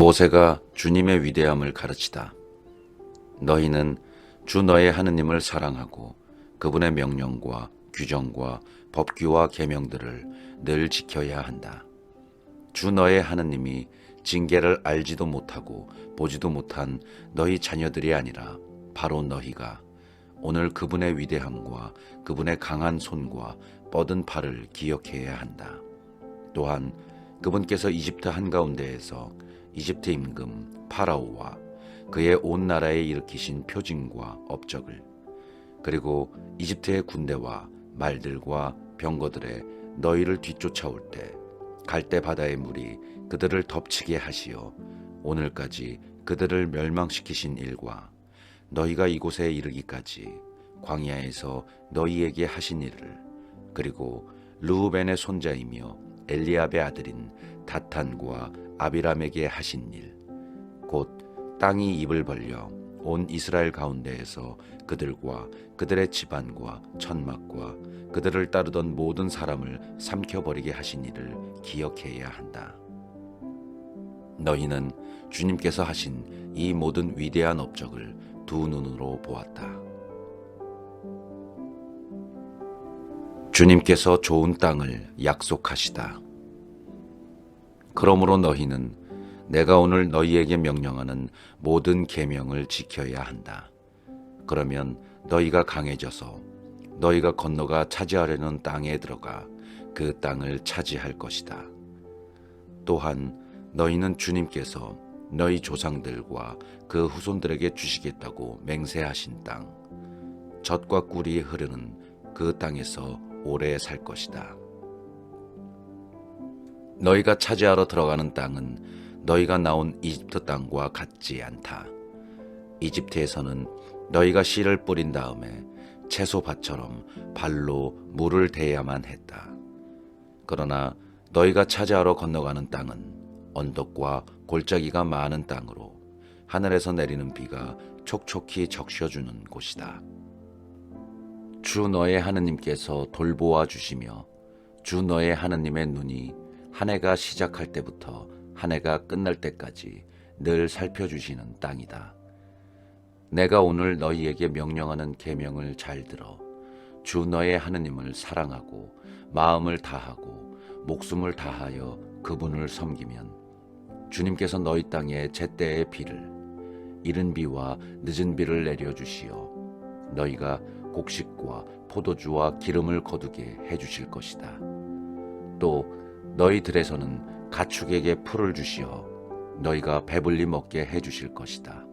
모세가 주님의 위대함을 가르치다. 너희는 주 너의 하느님을 사랑하고 그분의 명령과 규정과 법규와 계명들을 늘 지켜야 한다. 주 너의 하느님이 징계를 알지도 못하고 보지도 못한 너희 자녀들이 아니라 바로 너희가 오늘 그분의 위대함과 그분의 강한 손과 뻗은 팔을 기억해야 한다. 또한 그분께서 이집트 한가운데에서 이집트 임금 파라오와 그의 온 나라에 일으키신 표징과 업적을, 그리고 이집트의 군대와 말들과 병거들에 너희를 뒤쫓아올 때 갈대 바다의 물이 그들을 덮치게 하시어 오늘까지 그들을 멸망시키신 일과 너희가 이곳에 이르기까지 광야에서 너희에게 하신 일을, 그리고 르우벤의 손자이며 엘리압의 아들인 다탄과 아비람에게 하신 일, 곧 땅이 입을 벌려 온 이스라엘 가운데에서 그들과 그들의 집안과 천막과 그들을 따르던 모든 사람을 삼켜버리게 하신 일을 기억해야 한다. 너희는 주님께서 하신 이 모든 위대한 업적을 두 눈으로 보았다. 주님께서 좋은 땅을 약속하시다. 그러므로 너희는 내가 오늘 너희에게 명령하는 모든 계명을 지켜야 한다. 그러면 너희가 강해져서 너희가 건너가 차지하려는 땅에 들어가 그 땅을 차지할 것이다. 또한 너희는 주님께서 너희 조상들과 그 후손들에게 주시겠다고 맹세하신 땅, 젖과 꿀이 흐르는 그 땅에서 오래 살 것이다. 너희가 차지하러 들어가는 땅은 너희가 나온 이집트 땅과 같지 않다. 이집트에서는 너희가 씨를 뿌린 다음에 채소밭처럼 발로 물을 대야만 했다. 그러나 너희가 차지하러 건너가는 땅은 언덕과 골짜기가 많은 땅으로 하늘에서 내리는 비가 촉촉히 적셔주는 곳이다. 주 너의 하느님께서 돌보아 주시며 주 너의 하느님의 눈이 한 해가 시작할 때부터 한 해가 끝날 때까지 늘 살펴주시는 땅이다. 내가 오늘 너희에게 명령하는 계명을 잘 들어 주 너의 하느님을 사랑하고 마음을 다하고 목숨을 다하여 그분을 섬기면 주님께서 너희 땅에 제때의 비를, 이른 비와 늦은 비를 내려주시어 너희가 곡식과 포도주와 기름을 거두게 해주실 것이다. 또 너희 들에서는 가축에게 풀을 주시어 너희가 배불리 먹게 해주실 것이다.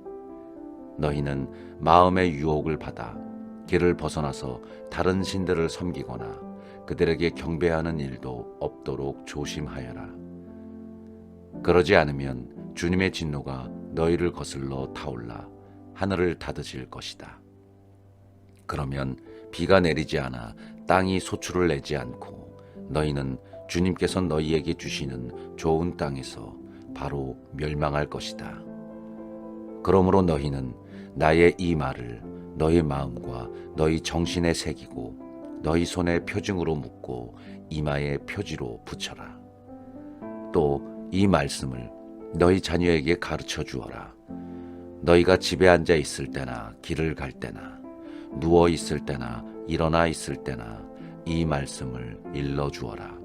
너희는 마음의 유혹을 받아 길을 벗어나서 다른 신들을 섬기거나 그들에게 경배하는 일도 없도록 조심하여라. 그러지 않으면 주님의 진노가 너희를 거슬러 타올라 하늘을 닫으실 것이다. 그러면 비가 내리지 않아 땅이 소출을 내지 않고 너희는 주님께서 너희에게 주시는 좋은 땅에서 바로 멸망할 것이다. 그러므로 너희는 나의 이 말을 너희 마음과 너희 정신에 새기고 너희 손에 표징으로 묶고 이마에 표지로 붙여라. 또 이 말씀을 너희 자녀에게 가르쳐 주어라. 너희가 집에 앉아 있을 때나 길을 갈 때나 누워 있을 때나 일어나 있을 때나 이 말씀을 일러 주어라.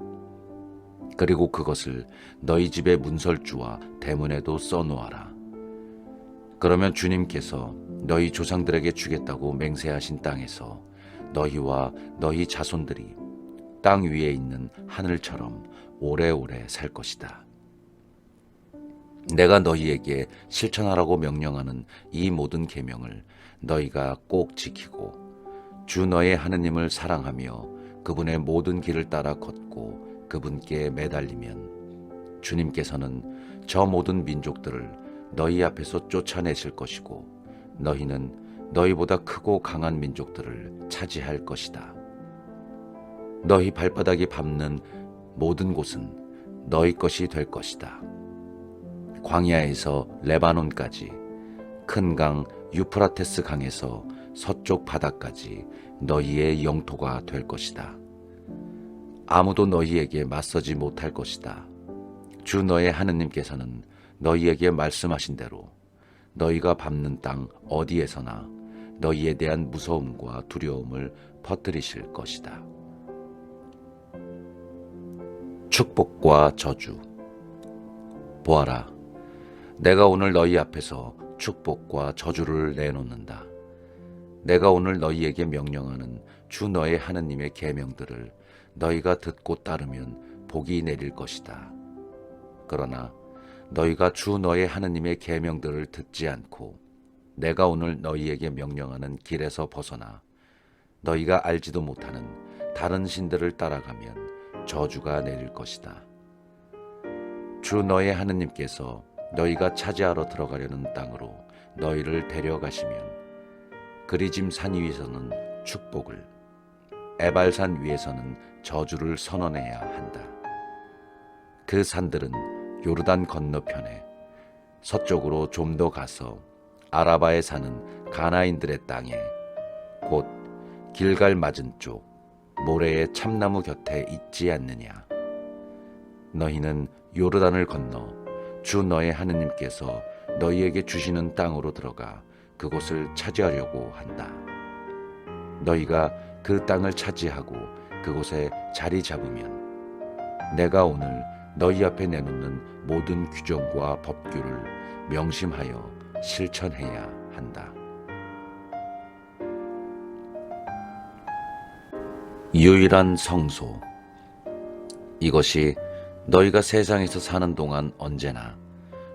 그리고 그것을 너희 집의 문설주와 대문에도 써놓아라. 그러면 주님께서 너희 조상들에게 주겠다고 맹세하신 땅에서 너희와 너희 자손들이 땅 위에 있는 하늘처럼 오래오래 살 것이다. 내가 너희에게 실천하라고 명령하는 이 모든 계명을 너희가 꼭 지키고 주 너의 하느님을 사랑하며 그분의 모든 길을 따라 걷고 그분께 매달리면 주님께서는 저 모든 민족들을 너희 앞에서 쫓아내실 것이고 너희는 너희보다 크고 강한 민족들을 차지할 것이다. 너희 발바닥이 밟는 모든 곳은 너희 것이 될 것이다. 광야에서 레바논까지, 큰 강 유프라테스 강에서 서쪽 바다까지 너희의 영토가 될 것이다. 아무도 너희에게 맞서지 못할 것이다. 주 너의 하느님께서는 너희에게 말씀하신 대로 너희가 밟는 땅 어디에서나 너희에 대한 무서움과 두려움을 퍼뜨리실 것이다. 축복과 저주. 보아라, 내가 오늘 너희 앞에서 축복과 저주를 내놓는다. 내가 오늘 너희에게 명령하는 주 너의 하느님의 계명들을 너희가 듣고 따르면 복이 내릴 것이다. 그러나 너희가 주 너의 하느님의 계명들을 듣지 않고 내가 오늘 너희에게 명령하는 길에서 벗어나 너희가 알지도 못하는 다른 신들을 따라가면 저주가 내릴 것이다. 주 너의 하느님께서 너희가 차지하러 들어가려는 땅으로 너희를 데려가시면 그리짐 산 위에서는 축복을, 에발산 위에서는 저주를 선언해야 한다. 그 산들은 요르단 건너편에 서쪽으로 좀 더 가서 아라바에 사는 가나인들의 땅에 곧 길갈 맞은 쪽 모래의 참나무 곁에 있지 않느냐. 너희는 요르단을 건너 주 너의 하느님께서 너희에게 주시는 땅으로 들어가 그곳을 차지하려고 한다. 너희가 그 땅을 차지하고 그곳에 자리 잡으면 내가 오늘 너희 앞에 내놓는 모든 규정과 법규를 명심하여 실천해야 한다. 유일한 성소. 이것이 너희가 세상에서 사는 동안 언제나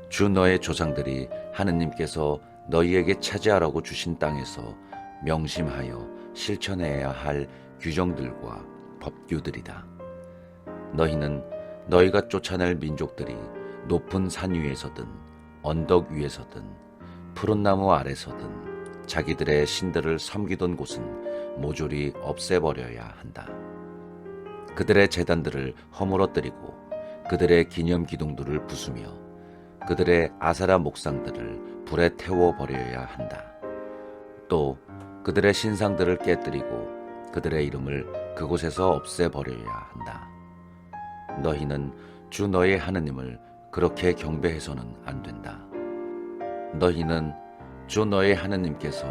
주 너의 조상들이 하느님께서 너희에게 차지하라고 주신 땅에서 명심하여 실천해야 할 규정들과 법규들이다. 너희는 너희가 쫓아낼 민족들이 높은 산 위에서든 언덕 위에서든 푸른 나무 아래서든 자기들의 신들을 섬기던 곳은 모조리 없애버려야 한다. 그들의 제단들을 허물어뜨리고 그들의 기념 기둥들을 부수며 그들의 아세라 목상들을 불에 태워버려야 한다. 또 그들의 신상들을 깨뜨리고 그들의 이름을 그곳에서 없애버려야 한다. 너희는 주 너의 하느님을 그렇게 경배해서는 안 된다. 너희는 주 너의 하느님께서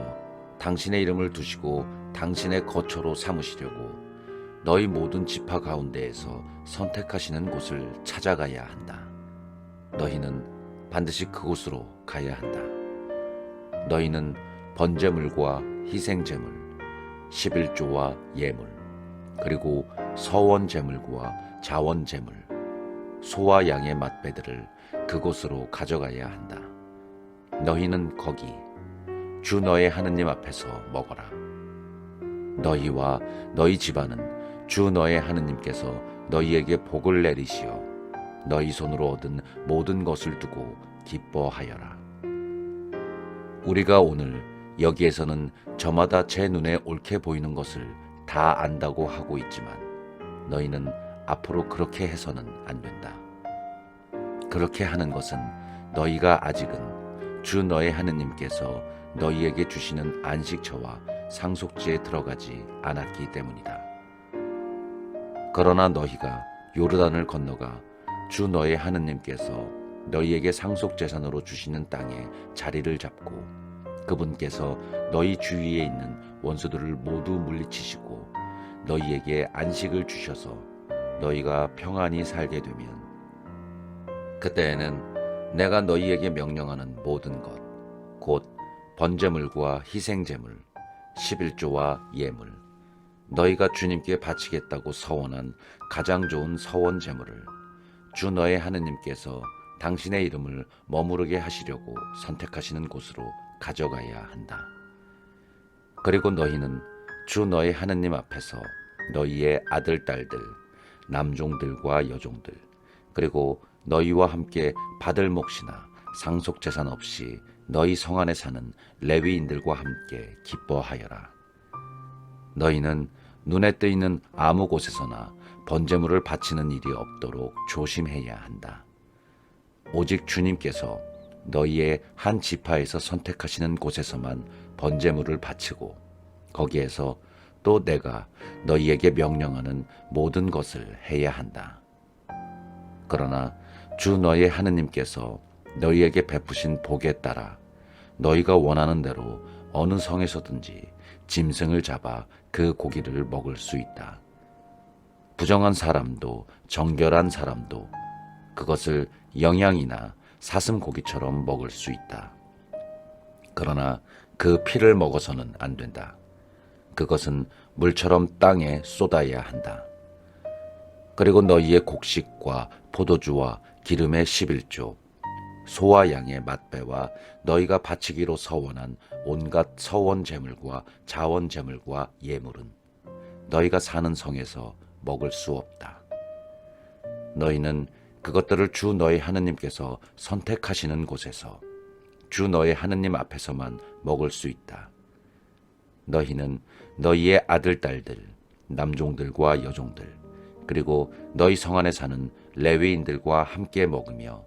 당신의 이름을 두시고 당신의 거처로 삼으시려고 너희 모든 지파 가운데에서 선택하시는 곳을 찾아가야 한다. 너희는 반드시 그곳으로 가야 한다. 너희는 번제물과 희생제물, 11조와 예물, 그리고 서원제물과 자원제물, 소와 양의 맛배들을 그곳으로 가져가야 한다. 너희는 거기 주 너의 하느님 앞에서 먹어라. 너희와 너희 집안은 주 너의 하느님께서 너희에게 복을 내리시어 너희 손으로 얻은 모든 것을 두고 기뻐하여라. 우리가 오늘 여기에서는 저마다 제 눈에 옳게 보이는 것을 다 안다고 하고 있지만 너희는 앞으로 그렇게 해서는 안 된다. 그렇게 하는 것은 너희가 아직은 주 너의 하느님께서 너희에게 주시는 안식처와 상속지에 들어가지 않았기 때문이다. 그러나 너희가 요르단을 건너가 주 너의 하느님께서 너희에게 상속재산으로 주시는 땅에 자리를 잡고 그분께서 너희 주위에 있는 원수들을 모두 물리치시고 너희에게 안식을 주셔서 너희가 평안히 살게 되면 그때에는 내가 너희에게 명령하는 모든 것, 곧 번제물과 희생제물, 11조와 예물, 너희가 주님께 바치겠다고 서원한 가장 좋은 서원제물을 주 너의 하느님께서 당신의 이름을 머무르게 하시려고 선택하시는 곳으로 가져가야 한다. 그리고 너희는 주 너의 하느님 앞에서 너희의 아들, 딸들, 남종들과 여종들, 그리고 너희와 함께 받을 몫이나 상속재산 없이 너희 성 안에 사는 레위인들과 함께 기뻐하여라. 너희는 눈에 뜨이는 아무 곳에서나 번제물을 바치는 일이 없도록 조심해야 한다. 오직 주님께서 너희의 한 지파에서 선택하시는 곳에서만 번제물을 바치고 거기에서 또 내가 너희에게 명령하는 모든 것을 해야 한다. 그러나 주 너의 하느님께서 너희에게 베푸신 복에 따라 너희가 원하는 대로 어느 성에서든지 짐승을 잡아 그 고기를 먹을 수 있다. 부정한 사람도 정결한 사람도 그것을 영양이나 사슴 고기처럼 먹을 수 있다. 그러나 그 피를 먹어서는 안 된다. 그것은 물처럼 땅에 쏟아야 한다. 그리고 너희의 곡식과 포도주와 기름의 11조, 소와 양의 맛배와 너희가 바치기로 서원한 온갖 서원 제물과 자원 제물과 예물은 너희가 사는 성에서 먹을 수 없다. 너희는 그것들을 주 너희 하느님께서 선택하시는 곳에서 주 너희 하느님 앞에서만 먹을 수 있다. 너희는 너희의 아들, 딸들, 남종들과 여종들, 그리고 너희 성 안에 사는 레위인들과 함께 먹으며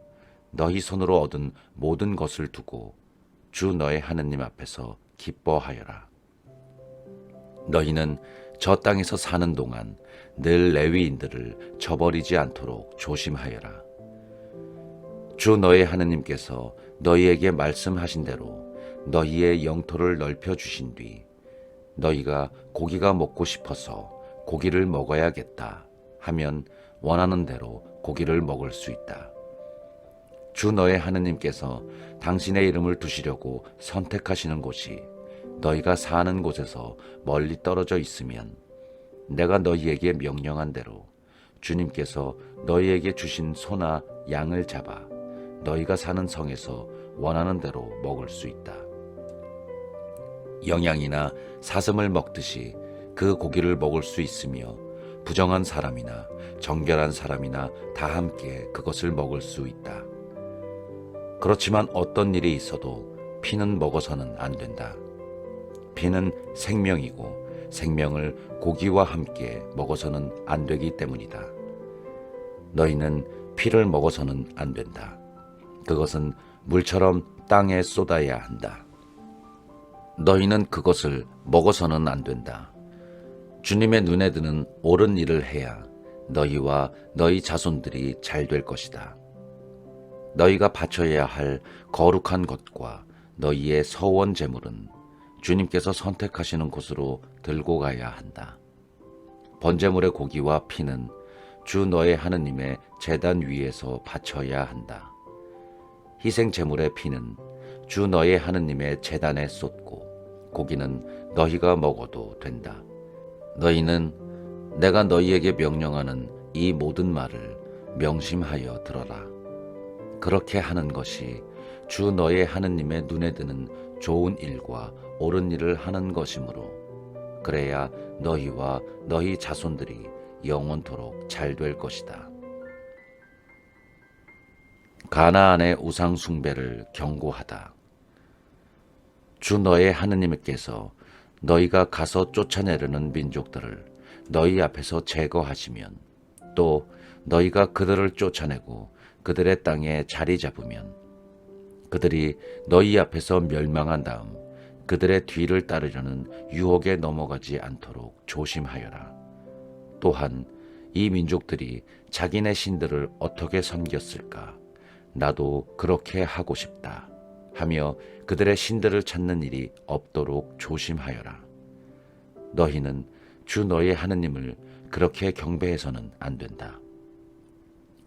너희 손으로 얻은 모든 것을 두고 주 너희 하느님 앞에서 기뻐하여라. 너희는 저 땅에서 사는 동안 늘 레위인들을 저버리지 않도록 조심하여라. 주 너희 하느님께서 너희에게 말씀하신 대로 너희의 영토를 넓혀 주신 뒤 너희가 고기가 먹고 싶어서 고기를 먹어야겠다 하면 원하는 대로 고기를 먹을 수 있다. 주 너의 하느님께서 당신의 이름을 두시려고 선택하시는 곳이 너희가 사는 곳에서 멀리 떨어져 있으면 내가 너희에게 명령한 대로 주님께서 너희에게 주신 소나 양을 잡아 너희가 사는 성에서 원하는 대로 먹을 수 있다. 영양이나 사슴을 먹듯이 그 고기를 먹을 수 있으며 부정한 사람이나 정결한 사람이나 다 함께 그것을 먹을 수 있다. 그렇지만 어떤 일이 있어도 피는 먹어서는 안 된다. 피는 생명이고 생명을 고기와 함께 먹어서는 안 되기 때문이다. 너희는 피를 먹어서는 안 된다. 그것은 물처럼 땅에 쏟아야 한다. 너희는 그것을 먹어서는 안 된다. 주님의 눈에 드는 옳은 일을 해야 너희와 너희 자손들이 잘 될 것이다. 너희가 바쳐야 할 거룩한 것과 너희의 서원 제물은 주님께서 선택하시는 곳으로 들고 가야 한다. 번제물의 고기와 피는 주 너의 하느님의 제단 위에서 바쳐야 한다. 희생 제물의 피는 주 너의 하느님의 제단에 쏟고 고기는 너희가 먹어도 된다. 너희는 내가 너희에게 명령하는 이 모든 말을 명심하여 들어라. 그렇게 하는 것이 주 너의 하느님의 눈에 드는 좋은 일과 옳은 일을 하는 것이므로 그래야 너희와 너희 자손들이 영원토록 잘 될 것이다. 가나안의 우상 숭배를 경고하다. 주 너의 하느님께서 너희가 가서 쫓아내려는 민족들을 너희 앞에서 제거하시면 또 너희가 그들을 쫓아내고 그들의 땅에 자리 잡으면 그들이 너희 앞에서 멸망한 다음 그들의 뒤를 따르려는 유혹에 넘어가지 않도록 조심하여라. 또한 이 민족들이 자기네 신들을 어떻게 섬겼을까? 나도 그렇게 하고 싶다 하며 그들의 신들을 찾는 일이 없도록 조심하여라. 너희는 주 너의 하느님을 그렇게 경배해서는 안 된다.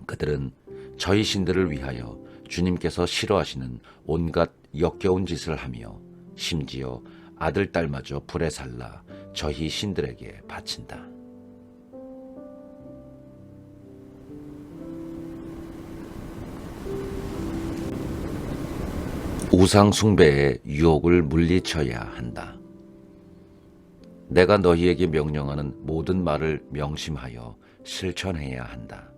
그들은 저희 신들을 위하여 주님께서 싫어하시는 온갖 역겨운 짓을 하며 심지어 아들, 딸마저 불에 살라 저희 신들에게 바친다. 우상 숭배의 유혹을 물리쳐야 한다. 내가 너희에게 명령하는 모든 말을 명심하여 실천해야 한다.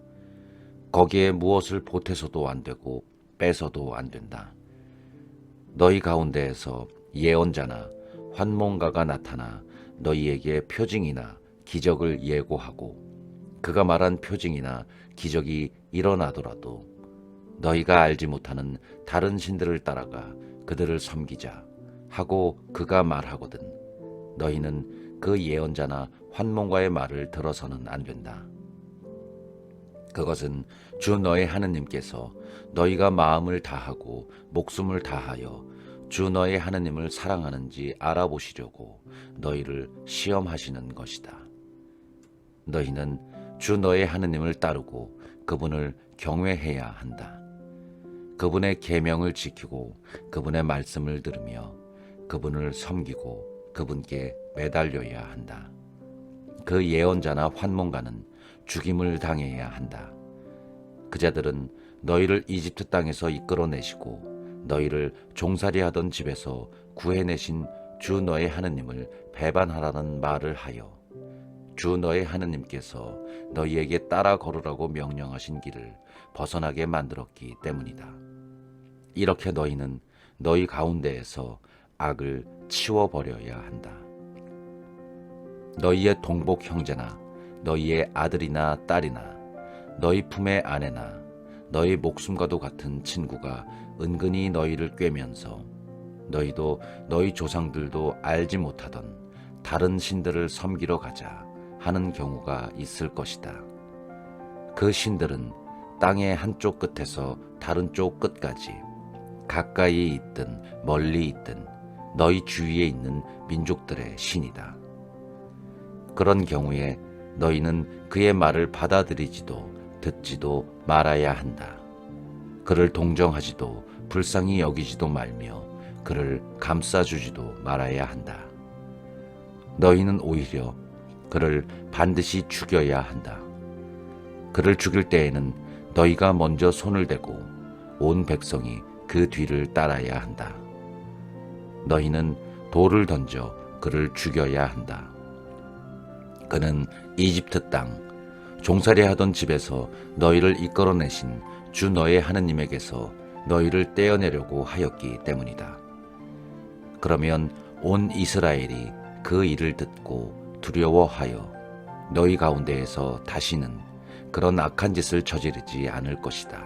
거기에 무엇을 보태서도 안 되고 빼서도 안 된다. 너희 가운데에서 예언자나 환몽가가 나타나 너희에게 표징이나 기적을 예고하고 그가 말한 표징이나 기적이 일어나더라도 너희가 알지 못하는 다른 신들을 따라가 그들을 섬기자 하고 그가 말하거든 너희는 그 예언자나 환몽가의 말을 들어서는 안 된다. 그것은 주 너의 하느님께서 너희가 마음을 다하고 목숨을 다하여 주 너의 하느님을 사랑하는지 알아보시려고 너희를 시험하시는 것이다. 너희는 주 너의 하느님을 따르고 그분을 경외해야 한다. 그분의 계명을 지키고 그분의 말씀을 들으며 그분을 섬기고 그분께 매달려야 한다. 그 예언자나 환문가는 죽임을 당해야 한다. 그자들은 너희를 이집트 땅에서 이끌어내시고 너희를 종살이하던 집에서 구해내신 주 너의 하느님을 배반하라는 말을 하여 주 너의 하느님께서 너희에게 따라 걸으라고 명령하신 길을 벗어나게 만들었기 때문이다. 이렇게 너희는 너희 가운데에서 악을 치워버려야 한다. 너희의 동복 형제나 너희의 아들이나 딸이나 너희 품의 아내나 너희 목숨과도 같은 친구가 은근히 너희를 꿰면서 너희도 너희 조상들도 알지 못하던 다른 신들을 섬기러 가자 하는 경우가 있을 것이다. 그 신들은 땅의 한쪽 끝에서 다른 쪽 끝까지 가까이 있든 멀리 있든 너희 주위에 있는 민족들의 신이다. 그런 경우에 너희는 그의 말을 받아들이지도 듣지도 말아야 한다. 그를 동정하지도 불쌍히 여기지도 말며 그를 감싸주지도 말아야 한다. 너희는 오히려 그를 반드시 죽여야 한다. 그를 죽일 때에는 너희가 먼저 손을 대고 온 백성이 그 뒤를 따라야 한다. 너희는 돌을 던져 그를 죽여야 한다. 그는 이집트 땅 종살이하던 집에서 너희를 이끌어내신 주 너의 하느님에게서 너희를 떼어내려고 하였기 때문이다. 그러면 온 이스라엘이 그 일을 듣고 두려워하여 너희 가운데에서 다시는 그런 악한 짓을 저지르지 않을 것이다.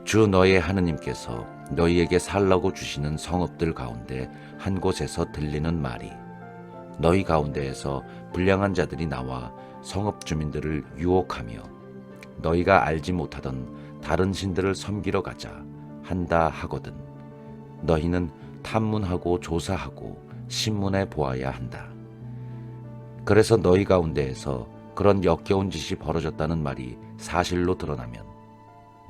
주 너의 하느님께서 너희에게 살라고 주시는 성읍들 가운데 한 곳에서 들리는 말이 너희 가운데에서 불량한 자들이 나와 성읍 주민들을 유혹하며 너희가 알지 못하던 다른 신들을 섬기러 가자 한다 하거든 너희는 탐문하고 조사하고 신문해 보아야 한다. 그래서 너희 가운데에서 그런 역겨운 짓이 벌어졌다는 말이 사실로 드러나면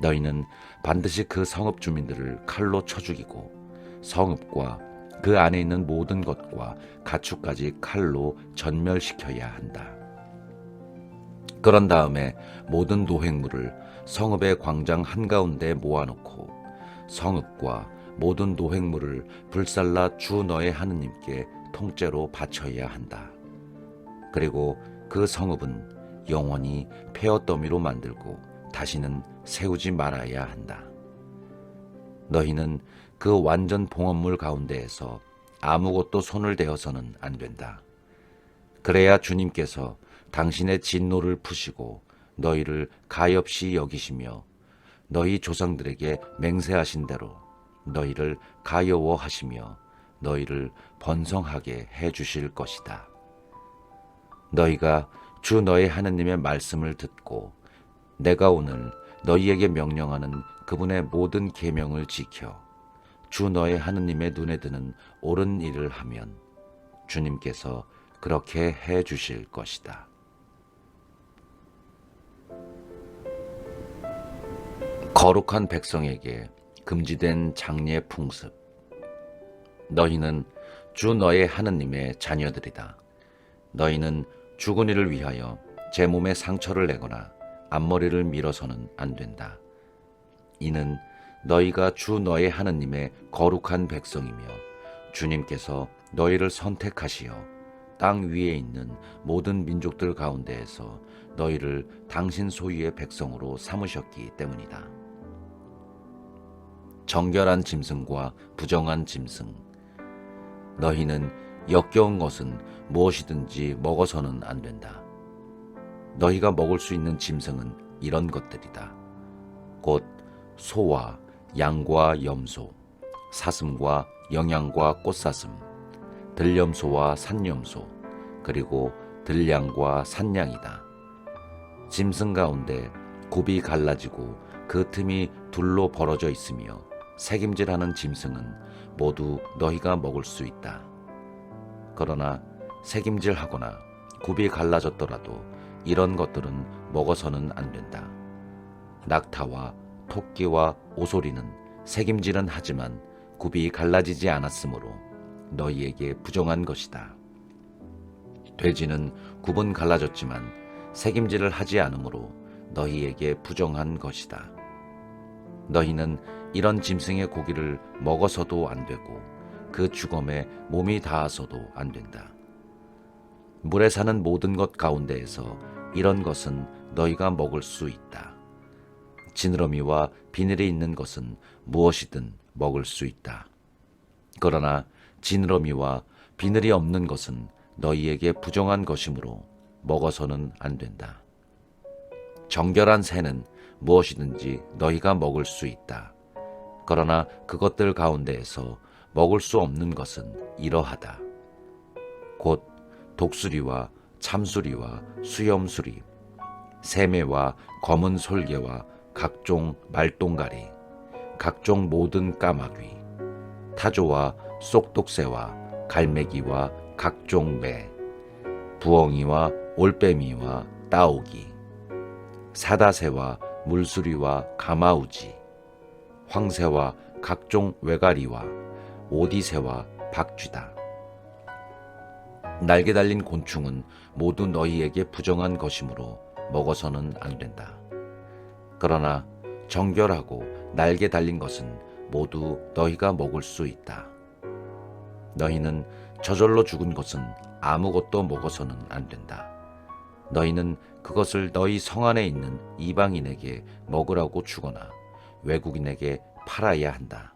너희는 반드시 그 성읍 주민들을 칼로 쳐 죽이고 성읍과 그 안에 있는 모든 것과 가축까지 칼로 전멸시켜야 한다. 그런 다음에 모든 노획물을 성읍의 광장 한가운데 모아놓고 성읍과 모든 노획물을 불살라 주 너의 하느님께 통째로 바쳐야 한다. 그리고 그 성읍은 영원히 폐허더미로 만들고 다시는 세우지 말아야 한다. 너희는 그 완전 봉헌물 가운데에서 아무것도 손을 대어서는 안 된다. 그래야 주님께서 당신의 진노를 푸시고 너희를 가엾이 여기시며 너희 조상들에게 맹세하신 대로 너희를 가여워하시며 너희를 번성하게 해주실 것이다. 너희가 주 너의 하느님의 말씀을 듣고 내가 오늘 너희에게 명령하는 그분의 모든 계명을 지켜 주 너의 하느님의 눈에 드는 옳은 일을 하면 주님께서 그렇게 해 주실 것이다. 거룩한 백성에게 금지된 장례 풍습. 너희는 주 너의 하느님의 자녀들이다. 너희는 죽은 이를 위하여 제 몸에 상처를 내거나 앞머리를 밀어서는 안 된다. 이는 너희가 주 너의 하느님의 거룩한 백성이며 주님께서 너희를 선택하시어 땅 위에 있는 모든 민족들 가운데에서 너희를 당신 소유의 백성으로 삼으셨기 때문이다. 정결한 짐승과 부정한 짐승. 너희는 역겨운 것은 무엇이든지 먹어서는 안 된다. 너희가 먹을 수 있는 짐승은 이런 것들이다. 곧 소와 양과 염소, 사슴과 영양과 꽃사슴, 들염소와 산염소, 그리고 들량과 산양이다. 짐승 가운데 굽이 갈라지고 그 틈이 둘로 벌어져 있으며 새김질하는 짐승은 모두 너희가 먹을 수 있다. 그러나 새김질하거나 굽이 갈라졌더라도 이런 것들은 먹어서는 안 된다. 낙타와 토끼와 오소리는 새김질은 하지만 굽이 갈라지지 않았으므로 너희에게 부정한 것이다. 돼지는 굽은 갈라졌지만 새김질을 하지 않으므로 너희에게 부정한 것이다. 너희는 이런 짐승의 고기를 먹어서도 안 되고 그 주검에 몸이 닿아서도 안 된다. 물에 사는 모든 것 가운데에서 이런 것은 너희가 먹을 수 있다. 지느러미와 비늘이 있는 것은 무엇이든 먹을 수 있다. 그러나 지느러미와 비늘이 없는 것은 너희에게 부정한 것이므로 먹어서는 안 된다. 정결한 새는 무엇이든지 너희가 먹을 수 있다. 그러나 그것들 가운데에서 먹을 수 없는 것은 이러하다. 곧 독수리와 참수리와 수염수리, 새매와 검은 솔개와 각종 말똥가리, 각종 모든 까마귀, 타조와 쏙독새와 갈매기와 각종 매, 부엉이와 올빼미와 따오기, 사다새와 물수리와 가마우지, 황새와 각종 외가리와 오디새와 박쥐다. 날개 달린 곤충은 모두 너희에게 부정한 것이므로 먹어서는 안 된다. 그러나 정결하고 날개 달린 것은 모두 너희가 먹을 수 있다. 너희는 저절로 죽은 것은 아무것도 먹어서는 안 된다. 너희는 그것을 너희 성 안에 있는 이방인에게 먹으라고 주거나 외국인에게 팔아야 한다.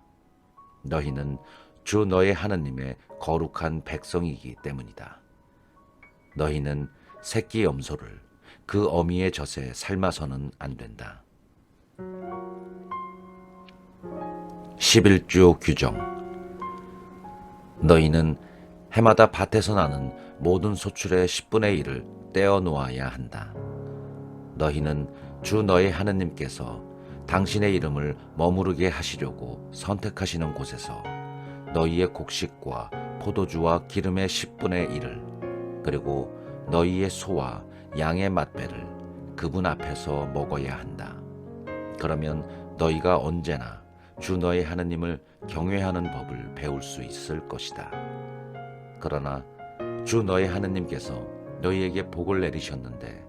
너희는 주 너의 하나님의 거룩한 백성이기 때문이다. 너희는 새끼 염소를 그 어미의 젖에 삶아서는 안 된다. 11조 규정. 너희는 해마다 밭에서 나는 모든 소출의 10분의 1을 떼어 놓아야 한다. 너희는 주 너의 하나님께서 당신의 이름을 머무르게 하시려고 선택하시는 곳에서 너희의 곡식과 포도주와 기름의 10분의 1을 그리고 너희의 소와 양의 맛배를 그분 앞에서 먹어야 한다. 그러면 너희가 언제나 주 너의 하나님을 경외하는 법을 배울 수 있을 것이다. 그러나 주 너의 하나님께서 너희에게 복을 내리셨는데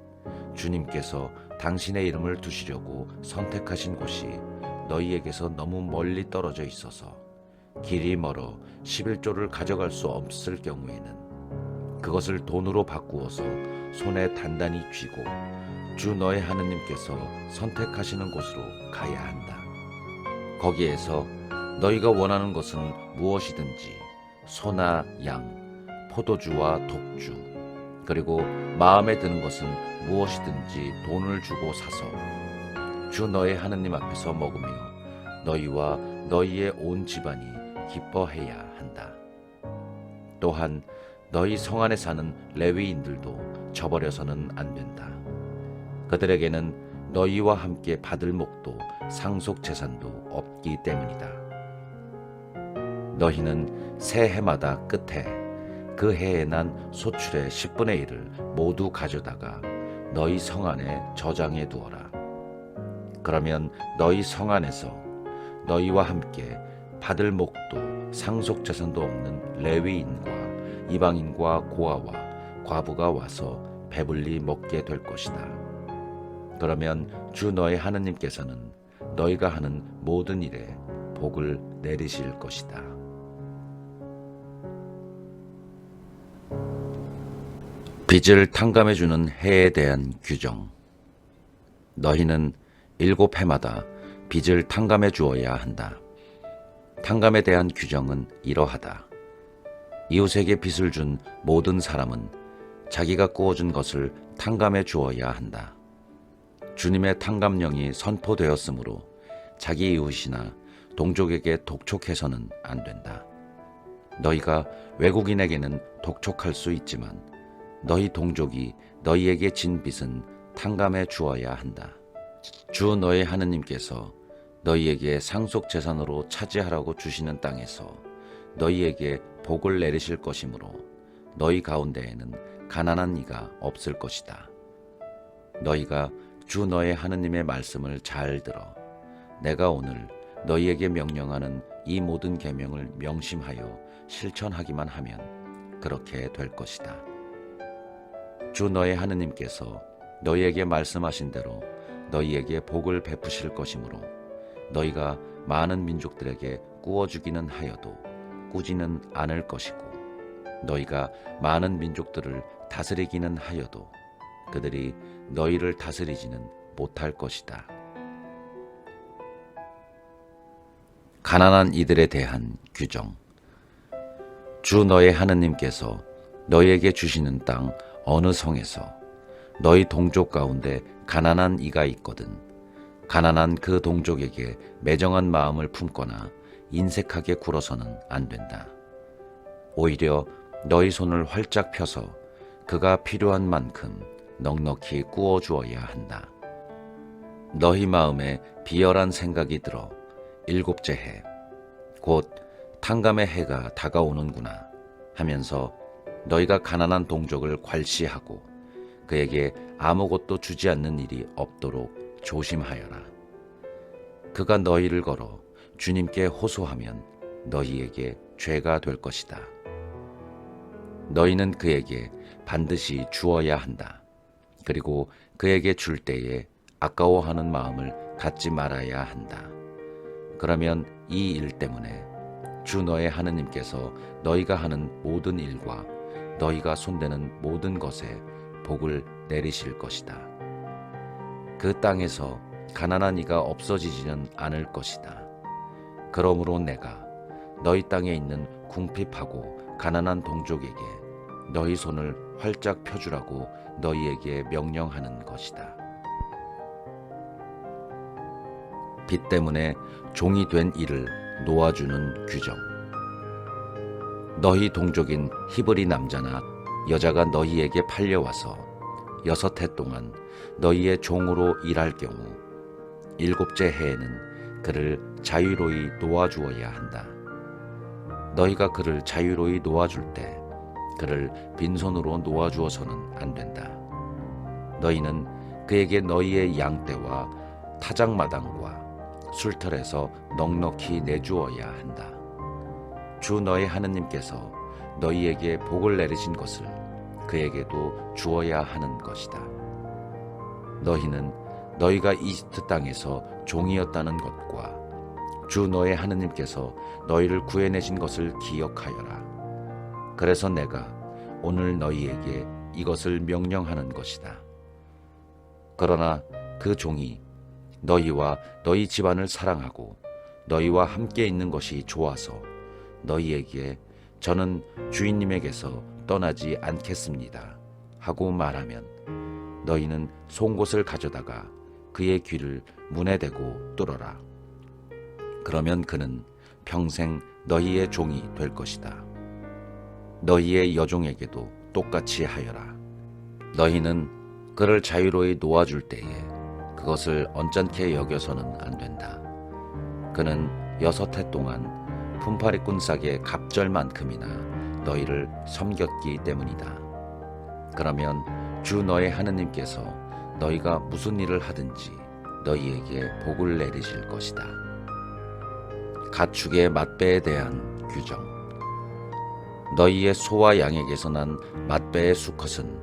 주님께서 당신의 이름을 두시려고 선택하신 곳이 너희에게서 너무 멀리 떨어져 있어서 길이 멀어 11조를 가져갈 수 없을 경우에는 그것을 돈으로 바꾸어서 손에 단단히 쥐고 주 너의 하나님께서 선택하시는 곳으로 가야 한다. 거기에서 너희가 원하는 것은 무엇이든지 소나 양, 포도주와 독주, 그리고 마음에 드는 것은 무엇이든지 돈을 주고 사서 주 너의 하나님 앞에서 먹으며 너희와 너희의 온 집안이 기뻐해야 한다. 또한 너희 성 안에 사는 레위인들도 저버려서는 안 된다. 그들에게는 너희와 함께 받을 목도 상속 재산도 없기 때문이다. 너희는 새 해마다 끝에 그 해에 난 소출의 10분의 1을 모두 가져다가 너희 성 안에 저장해 두어라. 그러면 너희 성 안에서 너희와 함께 받을 목도 상속 재산도 없는 레위인과 이방인과 고아와 과부가 와서 배불리 먹게 될 것이다. 그러면 주 너의 하나님께서는 너희가 하는 모든 일에 복을 내리실 것이다. 빚을 탕감해주는 해에 대한 규정. 너희는 7해마다 빚을 탕감해 주어야 한다. 탕감에 대한 규정은 이러하다. 이웃에게 빚을 준 모든 사람은 자기가 꾸어준 것을 탕감해 주어야 한다. 주님의 탕감령이 선포되었으므로 자기 이웃이나 동족에게 독촉해서는 안 된다. 너희가 외국인에게는 독촉할 수 있지만 너희 동족이 너희에게 진 빚은 탕감해 주어야 한다. 주 너의 하느님께서 너희에게 상속 재산으로 차지하라고 주시는 땅에서 너희에게 복을 내리실 것이므로 너희 가운데에는 가난한 이가 없을 것이다. 너희가 주 너의 하느님의 말씀을 잘 들어 내가 오늘 너희에게 명령하는 이 모든 계명을 명심하여 실천하기만 하면 그렇게 될 것이다. 주 너의 하느님께서 너희에게 말씀하신 대로 너희에게 복을 베푸실 것이므로 너희가 많은 민족들에게 꾸어주기는 하여도 꾸지는 않을 것이고 너희가 많은 민족들을 다스리기는 하여도 그들이 너희를 다스리지는 못할 것이다. 가난한 이들에 대한 규정. 주 너의 하느님께서 너희에게 주시는 땅 어느 성에서 너희 동족 가운데 가난한 이가 있거든 가난한 그 동족에게 매정한 마음을 품거나 인색하게 굴어서는 안 된다. 오히려 너희 손을 활짝 펴서 그가 필요한 만큼 넉넉히 꾸어 주어야 한다. 너희 마음에 비열한 생각이 들어 일곱째 해, 곧 탕감의 해가 다가오는구나 하면서 너희가 가난한 동족을 괄시하고 그에게 아무것도 주지 않는 일이 없도록 조심하여라. 그가 너희를 걸어 주님께 호소하면 너희에게 죄가 될 것이다. 너희는 그에게 반드시 주어야 한다. 그리고 그에게 줄 때에 아까워하는 마음을 갖지 말아야 한다. 그러면 이 일 때문에 주 너의 하느님께서 너희가 하는 모든 일과 너희가 손대는 모든 것에 복을 내리실 것이다. 그 땅에서 가난한 이가 없어지지는 않을 것이다. 그러므로 내가 너희 땅에 있는 궁핍하고 가난한 동족에게 너희 손을 활짝 펴주라고 너희에게 명령하는 것이다. 빚 때문에 종이 된 이를 놓아주는 규정. 너희 동족인 히브리 남자나 여자가 너희에게 팔려와서 6해 동안 너희의 종으로 일할 경우 7째 해에는 그를 자유로이 놓아주어야 한다. 너희가 그를 자유로이 놓아줄 때 그를 빈손으로 놓아주어서는 안 된다. 너희는 그에게 너희의 양떼와 타작마당과 술틀에서 넉넉히 내주어야 한다. 주 너의 하느님께서 너희에게 복을 내리신 것을 그에게도 주어야 하는 것이다. 너희는 너희가 이집트 땅에서 종이었다는 것과 주 너의 하느님께서 너희를 구해내신 것을 기억하여라. 그래서 내가 오늘 너희에게 이것을 명령하는 것이다. 그러나 그 종이 너희와 너희 집안을 사랑하고 너희와 함께 있는 것이 좋아서 너희에게 저는 주인님에게서 떠나지 않겠습니다 하고 말하면 너희는 송곳을 가져다가 그의 귀를 문에 대고 뚫어라. 그러면 그는 평생 너희의 종이 될 것이다. 너희의 여종에게도 똑같이 하여라. 너희는 그를 자유로이 놓아줄 때에 그것을 언짢게 여겨서는 안 된다. 그는 6해 동안 품팔이꾼 싹의 갑절만큼이나 너희를 섬겼기 때문이다. 그러면 주 너의 하느님께서 너희가 무슨 일을 하든지 너희에게 복을 내리실 것이다. 가축의 맛배에 대한 규정. 너희의 소와 양에게서 난 맛배의 수컷은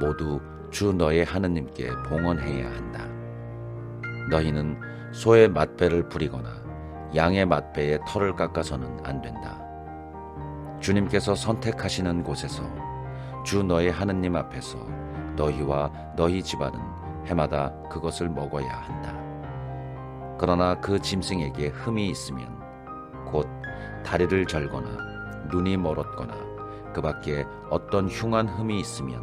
모두 주 너의 하느님께 봉헌해야 한다. 너희는 소의 맛배를 부리거나 양의 맛배의 털을 깎아서는 안 된다. 주님께서 선택하시는 곳에서 주 너의 하느님 앞에서 너희와 너희 집안은 해마다 그것을 먹어야 한다. 그러나 그 짐승에게 흠이 있으면 곧 다리를 절거나 눈이 멀었거나 그 밖에 어떤 흉한 흠이 있으면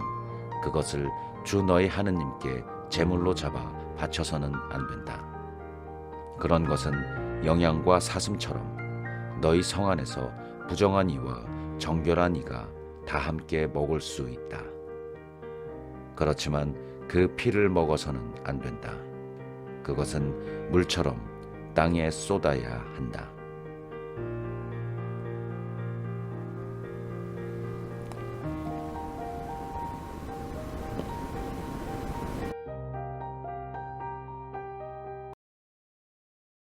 그것을 주 너의 하느님께 제물로 잡아 바쳐서는 안 된다. 그런 것은 영양과 사슴처럼 너희 성 안에서 부정한 이와 정결한 이가 다 함께 먹을 수 있다. 그렇지만 그 피를 먹어서는 안 된다. 그것은 물처럼 땅에 쏟아야 한다.